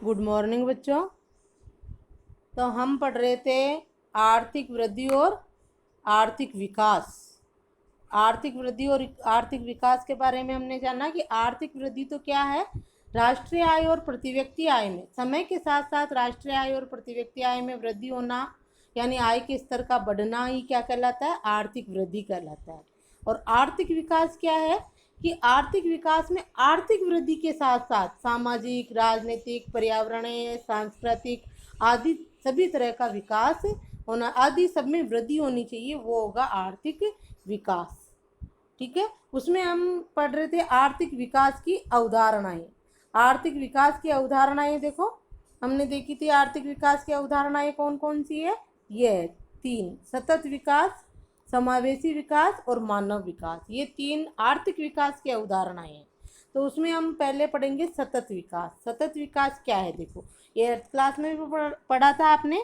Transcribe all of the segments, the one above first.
Good morning बच्चों। तो हम पढ़ रहे थे आर्थिक वृद्धि और आर्थिक विकास। आर्थिक वृद्धि और आर्थिक विकास के बारे में हमने जाना कि आर्थिक वृद्धि तो क्या है, राष्ट्रीय आय और प्रति व्यक्ति आय में समय के साथ साथ राष्ट्रीय आय और प्रति व्यक्ति आय में वृद्धि होना, यानी आय के स्तर का बढ़ना ही क्या कहलाता है, आर्थिक वृद्धि कहलाता है। और आर्थिक विकास क्या है कि आर्थिक विकास में आर्थिक वृद्धि के साथ साथ सामाजिक, राजनीतिक, पर्यावरणीय, सांस्कृतिक आदि सभी तरह का विकास होना, आदि सब में वृद्धि होनी चाहिए, वो होगा आर्थिक विकास। ठीक है, उसमें हम पढ़ रहे थे आर्थिक विकास की अवधारणाएं। आर्थिक विकास की अवधारणाएं देखो, हमने देखी थी आर्थिक विकास की अवधारणाएं कौन कौन सी है। ये तीन: सतत विकास, समावेशी विकास और मानव विकास। ये तीन आर्थिक विकास की अवधारणाएं हैं। तो उसमें हम पहले पढ़ेंगे सतत विकास। सतत विकास क्या है, देखो ये अर्थ क्लास में भी पढ़ा था आपने।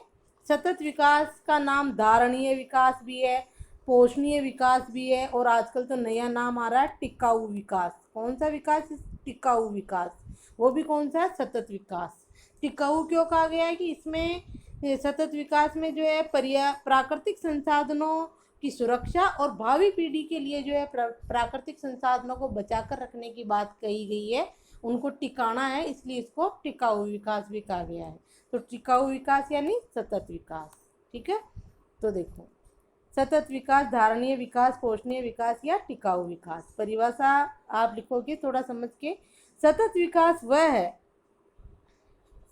सतत विकास का नाम धारणीय विकास भी है, पोषणीय विकास भी है, और आजकल तो नया नाम आ रहा है टिकाऊ विकास। कौन सा विकास? टिकाऊ विकास। वो भी कौन सा है? सतत विकास। टिकाऊ क्यों कहा गया है कि इसमें सतत विकास में जो है प्राकृतिक संसाधनों की सुरक्षा और भावी पीढ़ी के लिए जो है प्राकृतिक संसाधनों को बचाकर रखने की बात कही गई है, उनको टिकाना है, इसलिए इसको टिकाऊ विकास भी कहा गया है। तो टिकाऊ विकास यानी सतत विकास। ठीक है, तो देखो सतत विकास, धारणीय विकास, पोषणीय विकास या टिकाऊ विकास। परिभाषा आप लिखोगे थोड़ा समझ के। सतत विकास वह है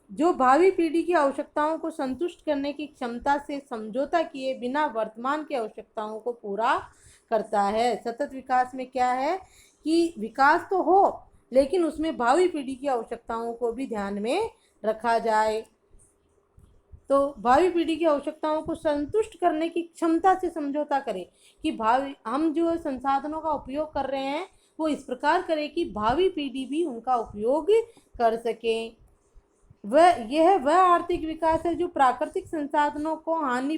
जो भावी पीढ़ी की आवश्यकताओं को संतुष्ट करने की क्षमता से समझौता किए बिना वर्तमान की आवश्यकताओं को पूरा करता है। सतत विकास में क्या है कि विकास तो हो लेकिन उसमें भावी पीढ़ी की आवश्यकताओं को भी ध्यान में रखा जाए। तो भावी पीढ़ी की आवश्यकताओं को संतुष्ट करने की क्षमता से समझौता करें कि भावी हम जो संसाधनों का उपयोग कर रहे हैं वो इस प्रकार करें कि भावी पीढ़ी भी उनका उपयोग कर सके। वह आर्थिक विकास है जो प्राकृतिक संसाधनों को हानि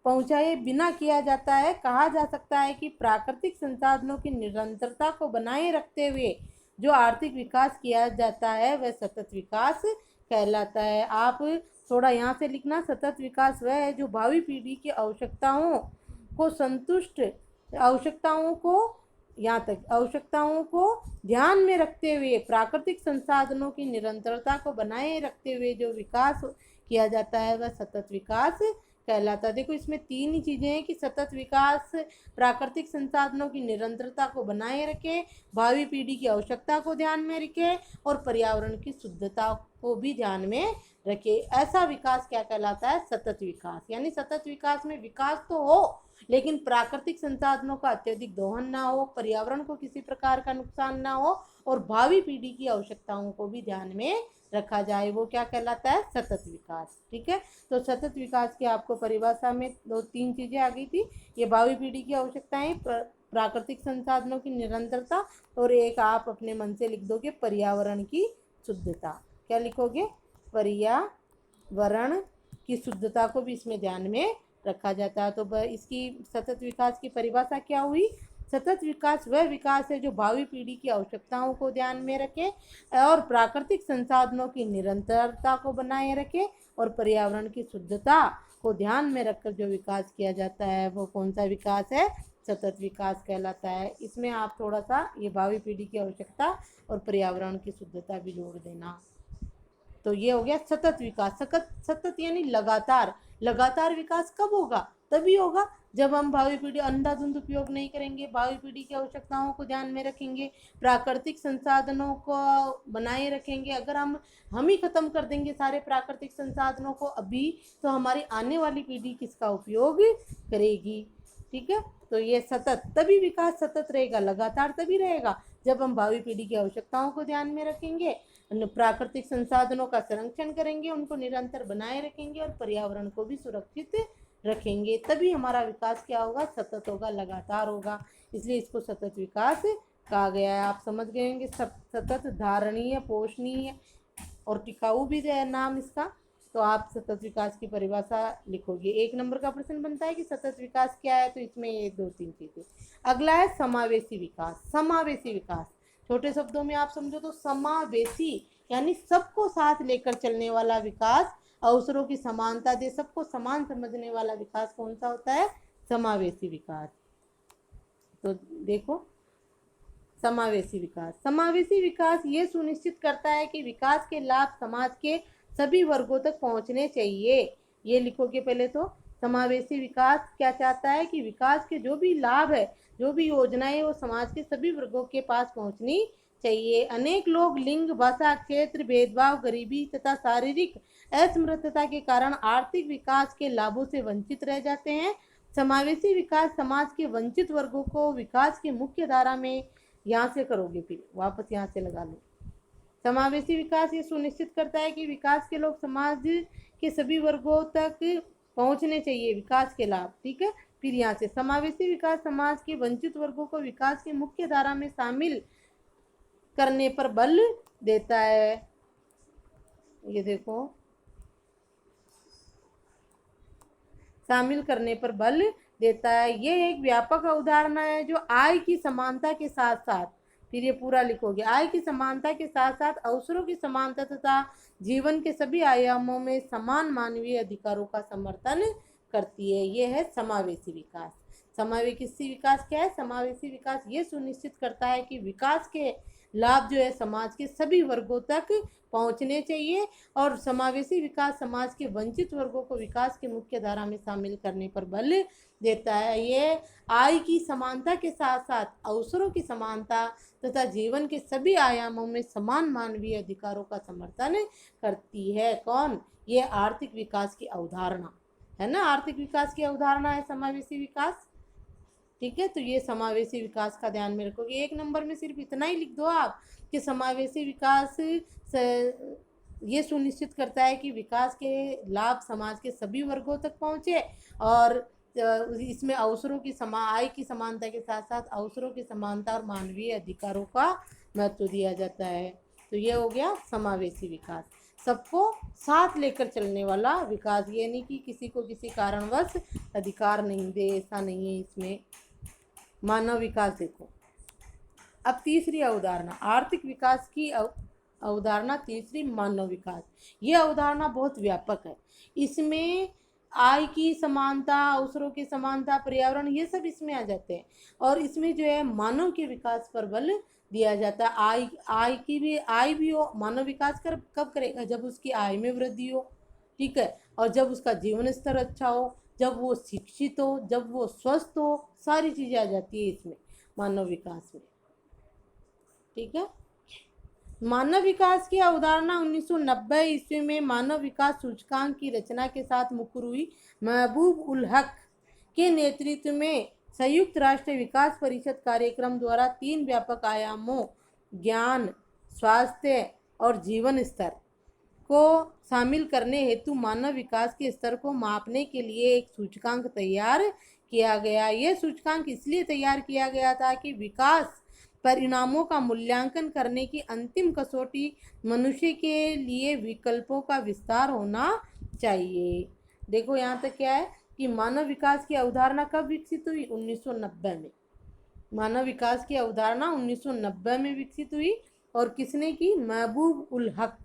पहुंचाए बिना किया जाता है। कहा जा सकता है कि प्राकृतिक संसाधनों की निरंतरता को बनाए रखते हुए जो आर्थिक विकास किया जाता है वह सतत विकास कहलाता है। आप थोड़ा यहाँ से लिखना, सतत विकास वह है जो भावी पीढ़ी की आवश्यकताओं को संतुष्ट आवश्यकताओं को ध्यान में रखते हुए प्राकृतिक संसाधनों की निरंतरता को बनाए रखते हुए जो विकास किया जाता है वह सतत विकास कहलाता है। देखो इसमें तीन ही चीजें हैं कि सतत विकास प्राकृतिक संसाधनों की निरंतरता को बनाए रखे, भावी पीढ़ी की आवश्यकता को ध्यान में रखे और पर्यावरण की शुद्धता को भी ध्यान में रखे। ऐसा विकास क्या कहलाता है? सतत विकास। यानी सतत विकास में विकास तो हो लेकिन प्राकृतिक संसाधनों का अत्यधिक दोहन ना हो, पर्यावरण को किसी प्रकार का नुकसान ना हो और भावी पीढ़ी की आवश्यकताओं को भी ध्यान में रखा जाए, वो क्या कहलाता है? सतत विकास। ठीक है, तो सतत विकास की आपको परिभाषा में दो तीन चीजें आ गई थी, ये भावी पीढ़ी की आवश्यकताएं, प्राकृतिक संसाधनों की निरंतरता, और एक आप अपने मन से लिख दोगे पर्यावरण की शुद्धता। क्या लिखोगे? पर्यावरण की शुद्धता को भी इसमें ध्यान में रखा जाता है। तो इसकी सतत विकास की परिभाषा क्या हुई? सतत विकास वह विकास है जो भावी पीढ़ी की आवश्यकताओं को ध्यान में रखे और प्राकृतिक संसाधनों की निरंतरता को बनाए रखे और पर्यावरण की शुद्धता को ध्यान में रखकर जो विकास किया जाता है वो कौन सा विकास है? सतत विकास कहलाता है। इसमें आप थोड़ा सा ये भावी पीढ़ी की आवश्यकता और पर्यावरण की शुद्धता भी जोड़ देना। तो ये हो गया सतत विकास। सतत यानी लगातार। लगातार विकास कब होगा? तभी होगा जब हम भावी पीढ़ी अंधाधुंध उपयोग नहीं करेंगे, भावी पीढ़ी की आवश्यकताओं को ध्यान में रखेंगे, प्राकृतिक संसाधनों को बनाए रखेंगे। अगर हम ही खत्म कर देंगे सारे प्राकृतिक संसाधनों को अभी, तो हमारी आने वाली पीढ़ी किसका उपयोग करेगी? ठीक है, तो ये सतत, तभी विकास सतत रहेगा, लगातार तभी रहेगा जब हम भावी पीढ़ी की आवश्यकताओं को ध्यान में रखेंगे, प्राकृतिक संसाधनों का संरक्षण करेंगे, उनको निरंतर बनाए रखेंगे और पर्यावरण को भी सुरक्षित रखेंगे, तभी हमारा विकास क्या होगा? सतत होगा, लगातार होगा। इसलिए इसको सतत विकास कहा गया है। आप समझ गए होंगे सतत, धारणीय, पोषणीय और टिकाऊ भी है नाम इसका। तो आप सतत विकास की परिभाषा लिखोगे। एक नंबर का प्रश्न बनता है कि सतत विकास क्या है, तो इसमें ये दो तीन चीजें। अगला है समावेशी विकास। समावेशी विकास छोटे शब्दों में आप समझो तो समावेशी यानी सबको साथ लेकर चलने वाला विकास, अवसरों की समानता दे, सबको समान समझने वाला विकास कौन सा होता है? समावेशी विकास। तो देखो, समावेशी विकास, समावेशी विकास ये सुनिश्चित करता है कि विकास के लाभ समाज के सभी वर्गों तक पहुंचने चाहिए। ये लिखोगे पहले तो, समावेशी विकास क्या चाहता है कि विकास के जो भी लाभ है, जो भी योजनाएं, वो समाज के सभी वर्गों के पास पहुंचनी चाहिए। अनेक लोग लिंग, भाषा, क्षेत्र भेदभाव, गरीबी तथा शारीरिक असमर्थता के कारण आर्थिक विकास के लाभों से वंचित रह जाते हैं। समावेशी विकास समाज के वंचित वर्गों को विकास की मुख्य धारा में, यहाँ से करोगे फिर वापस यहाँ से लगा लो, समावेशी विकास ये सुनिश्चित करता है कि विकास के लोग समाज के सभी वर्गों तक पहुंचने चाहिए, विकास के लाभ। ठीक है, फिर यहाँ से समावेशी विकास समाज के वंचित वर्गों को विकास की मुख्य धारा में शामिल करने पर बल देता है। ये देखो, शामिल करने पर बल देता है। ये एक व्यापक अवधारणा है जो आय की समानता के साथ साथ, फिर ये पूरा लिखोगे, आय की समानता के साथ साथ अवसरों की समानता तथा जीवन के सभी आयामों में समान मानवीय अधिकारों का समर्थन करती है। ये है समावेशी विकास। समावेशी विकास क्या है? समावेशी विकास ये सुनिश्चित करता है कि विकास के लाभ जो है समाज के सभी वर्गों तक पहुंचने चाहिए, और समावेशी विकास समाज के वंचित वर्गों को विकास की मुख्य धारा में शामिल करने पर बल देता है। ये आय की समानता के साथ साथ अवसरों की समानता तथा जीवन के सभी आयामों में समान मानवीय अधिकारों का समर्थन करती है। कौन? ये आर्थिक विकास की अवधारणा है ना, आर्थिक विकास की अवधारणा है समावेशी विकास। ठीक है, तो ये समावेशी विकास का ध्यान में रखोगे। एक नंबर में सिर्फ इतना ही लिख दो आप कि समावेशी विकास ये सुनिश्चित करता है कि विकास के लाभ समाज के सभी वर्गों तक पहुंचे, और इसमें अवसरों की आय की समानता के साथ साथ अवसरों की समानता और मानवीय अधिकारों का महत्व दिया जाता है। तो ये हो गया समावेशी विकास, सबको साथ लेकर चलने वाला विकास। ये नहीं कि किसी को किसी कारणवश अधिकार नहीं दे, ऐसा नहीं है इसमें। मानव विकास देखो, अब तीसरी अवधारणा आर्थिक विकास की अवधारणा तीसरी, मानव विकास। ये अवधारणा बहुत व्यापक है। इसमें आय की समानता, अवसरों की समानता, पर्यावरण, ये सब इसमें आ जाते हैं, और इसमें जो है मानव के विकास पर बल दिया जाता है। आय भी हो, मानव विकास कब करेगा? जब उसकी आय में वृद्धि हो, ठीक है, और जब उसका जीवन स्तर अच्छा हो, जब वो शिक्षित हो, जब वो स्वस्थ हो, सारी चीज़ें आ जाती है इसमें मानव विकास में। ठीक है, मानव विकास की अवधारणा 1990 ईस्वी में मानव विकास सूचकांक की रचना के साथ मुकर हुई। महबूब उल हक के नेतृत्व में संयुक्त राष्ट्र विकास परिषद कार्यक्रम द्वारा 3 व्यापक आयामों ज्ञान, स्वास्थ्य और जीवन स्तर को शामिल करने हेतु मानव विकास के स्तर को मापने के लिए एक सूचकांक तैयार किया गया। यह सूचकांक इसलिए तैयार किया गया था कि विकास परिणामों का मूल्यांकन करने की अंतिम कसौटी मनुष्य के लिए विकल्पों का विस्तार होना चाहिए। देखो यहाँ तक क्या है कि मानव विकास की अवधारणा कब विकसित हुई? 1990 में। मानव विकास की अवधारणा 1990 में विकसित हुई, और किसने की? महबूब उल हक।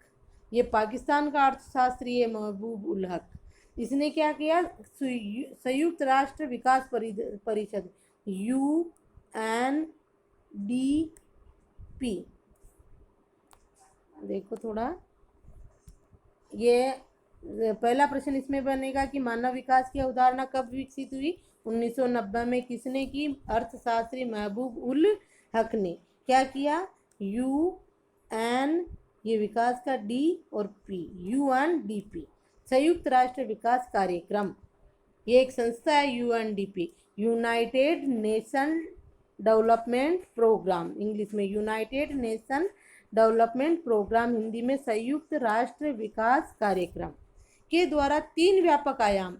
ये पाकिस्तान का अर्थशास्त्री है महबूब उल हक। इसने क्या किया? संयुक्त राष्ट्र विकास परिषद UNDP, देखो थोड़ा, ये पहला प्रश्न इसमें बनेगा कि मानव विकास की अवधारणा कब विकसित हुई? 1990 में। किसने की? अर्थशास्त्री महबूब उल हक ने। क्या किया? UN, ये विकास का D और P, UNDP, संयुक्त राष्ट्र विकास कार्यक्रम। ये एक संस्था है UNDP, United Nation Development Programme, English में United Nation Development Programme, Hindi में संयुक्त राष्ट्र विकास कार्यक्रम के द्वारा 3 व्यापक आयाम,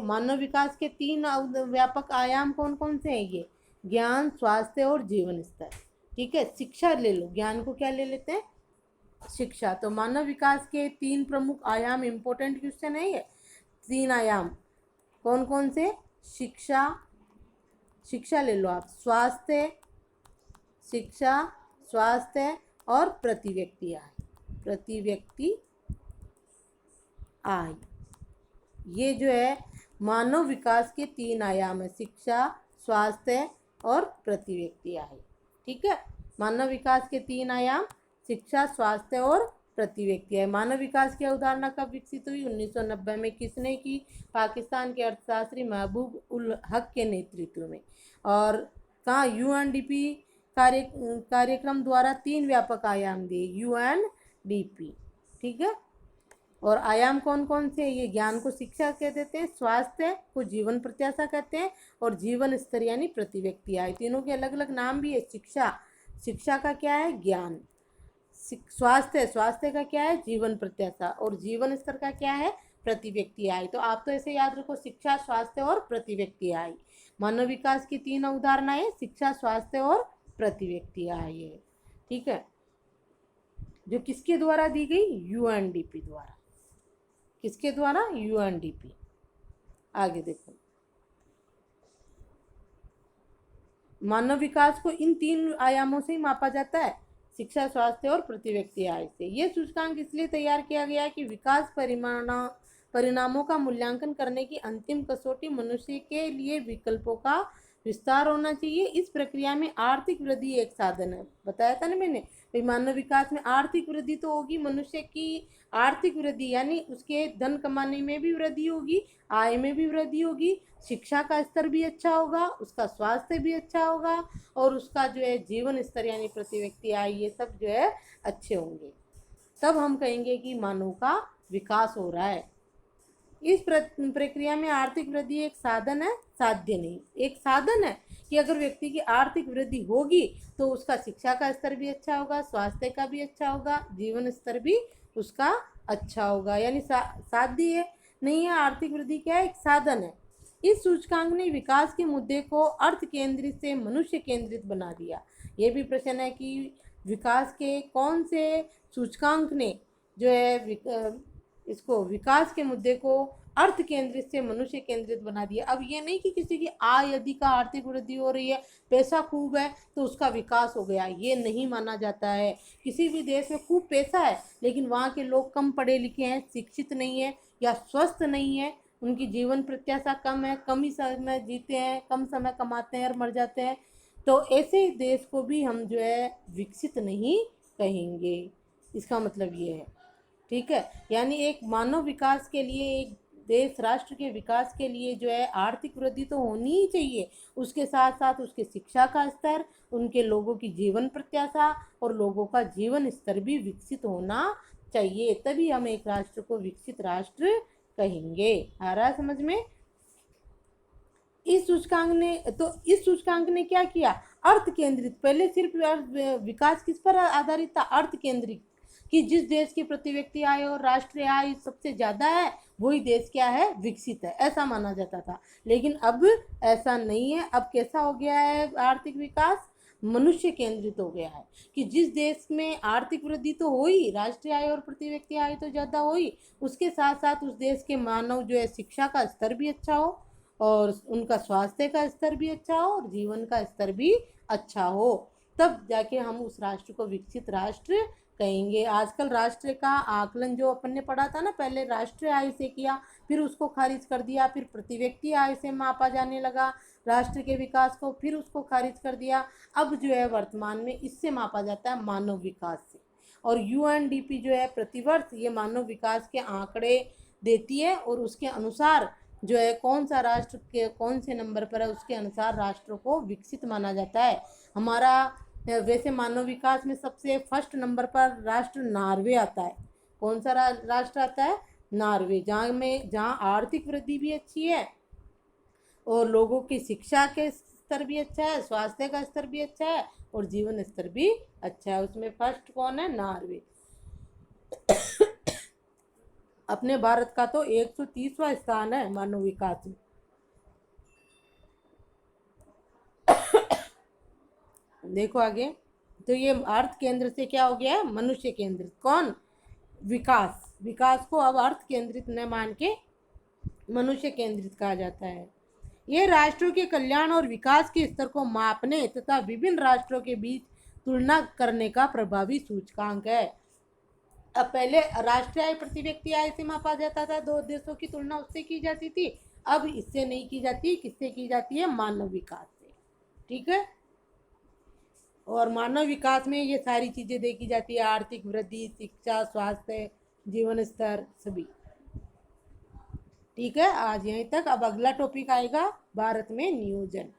मानव विकास के 3 व्यापक आयाम कौन कौन से हैं? ये ज्ञान, स्वास्थ्य और जीवन स्तर। ठीक है, शिक्षा ले लो, ज्ञान को क्या ले लेते हैं? शिक्षा। तो मानव विकास के 3 प्रमुख आयाम, इंपॉर्टेंट क्वेश्चन है ये। 3 आयाम कौन कौन से? शिक्षा ले लो आप, स्वास्थ्य, शिक्षा, स्वास्थ्य और प्रति व्यक्ति आय। प्रति व्यक्ति आय। ये जो है मानव विकास के 3 आयाम है, शिक्षा, स्वास्थ्य और प्रति व्यक्ति आय। ठीक है, मानव विकास के 3 आयाम शिक्षा, स्वास्थ्य और प्रति व्यक्ति आय। मानव विकास की अवधारणा कब विकसित हुई? 1990 में। किसने की? पाकिस्तान के अर्थशास्त्री महबूब उल हक के नेतृत्व में। और कहाँ? यूएनडीपी कार्यक्रम द्वारा 3 व्यापक आयाम दिए, यूएनडीपी। ठीक है, और आयाम कौन कौन से? ये ज्ञान को शिक्षा कह देते हैं, स्वास्थ्य को जीवन प्रत्याशा कहते हैं, और जीवन स्तर यानी प्रति व्यक्ति आय। तीनों के अलग अलग नाम भी है। शिक्षा का क्या है? ज्ञान। स्वास्थ्य का क्या है? जीवन प्रत्याशा। और जीवन स्तर का क्या है? प्रति व्यक्ति आय। तो आप तो ऐसे याद रखो, शिक्षा, स्वास्थ्य और प्रति व्यक्ति आय। मानव विकास की 3 अवधारणाएं शिक्षा, स्वास्थ्य और प्रति व्यक्ति आय है। ठीक है, जो किसके द्वारा दी गई? यूएनडीपी द्वारा। किसके द्वारा? यूएनडीपी। आगे देखो, मानव विकास को इन 3 आयामों से ही मापा जाता है, शिक्षा, स्वास्थ्य और प्रति व्यक्ति आय से। ये सूचकांक इसलिए तैयार किया गया है कि विकास परिणामों का मूल्यांकन करने की अंतिम कसौटी मनुष्य के लिए विकल्पों का विस्तार होना चाहिए। इस प्रक्रिया में आर्थिक वृद्धि एक साधन है। बताया था ना मैंने, भाई मानव विकास में आर्थिक वृद्धि तो होगी, मनुष्य की आर्थिक वृद्धि यानी उसके धन कमाने में भी वृद्धि होगी, आय में भी वृद्धि होगी, शिक्षा का स्तर भी अच्छा होगा, उसका स्वास्थ्य भी अच्छा होगा, और उसका जो है जीवन स्तर यानी प्रति व्यक्ति आय, ये सब जो है अच्छे होंगे। तब हम कहेंगे कि मानव का विकास हो रहा है। इस प्रक्रिया में आर्थिक वृद्धि एक साधन है, साध्य नहीं। एक साधन है कि अगर व्यक्ति की आर्थिक वृद्धि होगी तो उसका शिक्षा का स्तर भी अच्छा होगा, स्वास्थ्य का भी अच्छा होगा, जीवन स्तर भी उसका अच्छा होगा, यानी साध्य नहीं है। आर्थिक वृद्धि क्या है? एक साधन है। इस सूचकांक ने विकास के मुद्दे को अर्थ केंद्रित से मनुष्य केंद्रित बना दिया। ये भी प्रश्न है कि विकास के कौन से सूचकांक ने जो है इसको विकास के मुद्दे को अर्थ केंद्रित से मनुष्य केंद्रित बना दिया। अब ये नहीं कि किसी की आय अधिक का आर्थिक वृद्धि हो रही है, पैसा खूब है तो उसका विकास हो गया, ये नहीं माना जाता है। किसी भी देश में खूब पैसा है लेकिन वहाँ के लोग कम पढ़े लिखे हैं, शिक्षित नहीं है या स्वस्थ नहीं है, उनकी जीवन प्रत्याशा कम है, कम ही समय जीते हैं, कम समय कमाते हैं और मर जाते हैं, तो ऐसे देश को भी हम जो है विकसित नहीं कहेंगे। इसका मतलब ये है। ठीक है, यानी एक मानव विकास के लिए, एक देश राष्ट्र के विकास के लिए जो है आर्थिक वृद्धि तो होनी ही चाहिए, उसके साथ साथ उसके शिक्षा का स्तर, उनके लोगों की जीवन प्रत्याशा और लोगों का जीवन स्तर भी विकसित होना चाहिए, तभी हम एक राष्ट्र को विकसित राष्ट्र कहेंगे। आ रहा है समझ में? इस सूचकांक ने क्या किया? अर्थ केंद्रित। पहले सिर्फ विकास किस पर आधारित था? अर्थ केंद्रित, कि जिस देश की प्रति व्यक्ति आय और राष्ट्रीय आय सबसे ज़्यादा है वही देश क्या है? विकसित है, ऐसा माना जाता था। लेकिन अब ऐसा नहीं है। अब कैसा हो गया है आर्थिक विकास? मनुष्य केंद्रित हो गया है, कि जिस देश में आर्थिक वृद्धि तो हुई, राष्ट्रीय आय और प्रति व्यक्ति आय तो ज़्यादा हुई, उसके साथ साथ उस देश के मानव जो है शिक्षा का स्तर भी अच्छा हो, और उनका स्वास्थ्य का स्तर भी अच्छा हो, और जीवन का स्तर भी अच्छा हो, तब जाके हम उस राष्ट्र को विकसित राष्ट्र कहेंगे। आजकल राष्ट्र का आकलन जो अपन ने पढ़ा था ना, पहले राष्ट्रीय आय से किया, फिर उसको खारिज कर दिया, फिर प्रति व्यक्ति आय से मापा जाने लगा राष्ट्र के विकास को, फिर उसको खारिज कर दिया। अब जो है वर्तमान में इससे मापा जाता है मानव विकास से। और यूएनडीपी जो है प्रतिवर्ष ये मानव विकास के आंकड़े देती है, और उसके अनुसार जो है कौन सा राष्ट्र के कौन से नंबर पर है उसके अनुसार राष्ट्रों को विकसित माना जाता है। हमारा वैसे मानव विकास में सबसे फर्स्ट नंबर पर राष्ट्र नॉर्वे आता है। कौन सा राष्ट्र आता है? नॉर्वे, जहाँ आर्थिक वृद्धि भी अच्छी है और लोगों की शिक्षा के स्तर भी अच्छा है, स्वास्थ्य का स्तर भी अच्छा है और जीवन स्तर भी अच्छा है। उसमें फर्स्ट कौन है? नॉर्वे। अपने भारत का तो 130वां स्थान है मानव विकास में। देखो आगे, तो ये अर्थ केंद्र से क्या हो गया है? मनुष्य केंद्रित। कौन? विकास को अब अर्थ केंद्रित न मान के मनुष्य केंद्रित कहा जाता है। ये राष्ट्रों के कल्याण और विकास के स्तर को मापने तथा विभिन्न राष्ट्रों के बीच तुलना करने का प्रभावी सूचकांक है। अब पहले राष्ट्रीय आय प्रति व्यक्ति आय से मापा जाता था, दो देशों की तुलना उससे की जाती थी। अब इससे नहीं की जाती, किससे की जाती है? मानव विकास से। ठीक है, और मानव विकास में ये सारी चीजें देखी जाती है, आर्थिक वृद्धि, शिक्षा, स्वास्थ्य, जीवन स्तर सभी। ठीक है, आज यहीं तक। अब अगला टॉपिक आएगा भारत में नियोजन।